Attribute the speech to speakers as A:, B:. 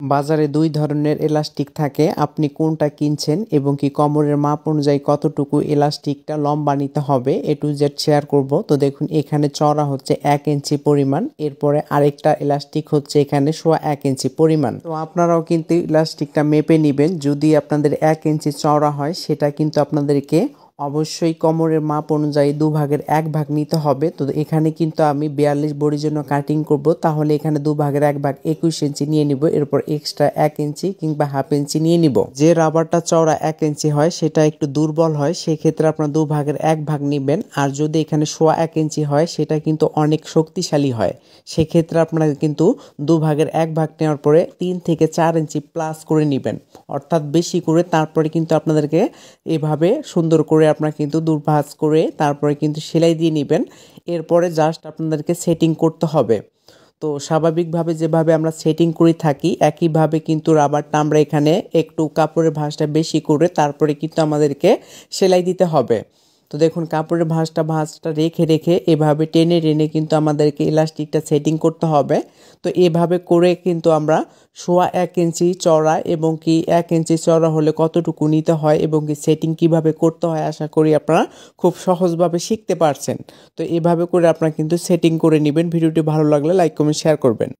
A: বাজারে ২ ধরনের এলাস্টিক থাকে। আপনি কোনটা কিনছেন এবং কি কোমরের মাপ অনুযায়ী কতটুকু এলাস্টিকটা লম্বা নিতে হবে A to Z শেয়ার করব। তো দেখুন এখানে চওড়া হচ্ছে ১ ইঞ্চি পরিমাণ, এরপরে আরেকটা এলাস্টিক হচ্ছে এখানে ১.৫ ইঞ্চি পরিমাণ। তো আপনারাও কিন্তু এলাস্টিকটা মেপে নিবেন। যদি আপনাদের ১ ইঞ্চি চওড়া হয় সেটা কিন্তু আপনাদেরকে অবশ্যই কোমরের মাপ অনুযায়ী ২ ভাগের ১ ভাগ নিতে হবে। তো এখানে কিন্তু আমি ৪২ বডির জন্য কাটিং করব, তাহলে এখানে ২ ভাগের ১ ভাগ ২১ ইঞ্চি নিয়ে নিব। এরপর এক্সট্রা ১ ইঞ্চি কিংবা হাফ ইঞ্চি নিয়ে নিব। যে রাবারটা চওড়া ১ ইঞ্চি হয় সেটা একটু দুর্বল হয়, সেক্ষেত্রে আপনার ২ ভাগের ১ ভাগ নিবেন। আর যদি এখানে ১.৫ ইঞ্চি হয় সেটা কিন্তু অনেক শক্তিশালী হয়, সেক্ষেত্রে আপনারা কিন্তু ২ ভাগের ১ ভাগ নেওয়ার পরে ৩ থেকে ৪ ইঞ্চি প্লাস করে নেবেন, অর্থাৎ বেশি করে। তারপরে কিন্তু আপনাদেরকে এভাবে সুন্দর করে আপনারা কিন্তু দুভাঁজ করে তারপরে কিন্তু সেলাই দিয়ে নেবেন। এরপরে জাস্ট আপনাদেরকে সেটিং করতে হবে। তো স্বাভাবিকভাবে যেভাবে আমরা সেটিং করে থাকি একইভাবে কিন্তু রাবারটা আমরা এখানে একটু কাপড়ের ভাঁজটা বেশি করে তারপরে কিন্তু আমাদেরকে সেলাই দিতে হবে। তো দেখুন কাপড়ের ভাঁজটা রেখে রেখে এভাবে টেনে টেনে কিন্তু আমাদেরকে ইলাস্টিকটা সেটিং করতে হবে। তো এভাবে করে কিন্তু আমরা ১.৫ ইঞ্চি চওড়া এবং কি ১ ইঞ্চি চওড়া হলে কতটুকু নিতে হয় এবং কি সেটিং কিভাবে করতে হয় আশা করি আপনারা খুব সহজভাবে শিখতে পারছেন। তো এভাবে করে আপনারা কিন্তু সেটিং করে নেবেন। ভিডিওটি ভালো লাগলে লাইক কমেন্ট শেয়ার করবেন।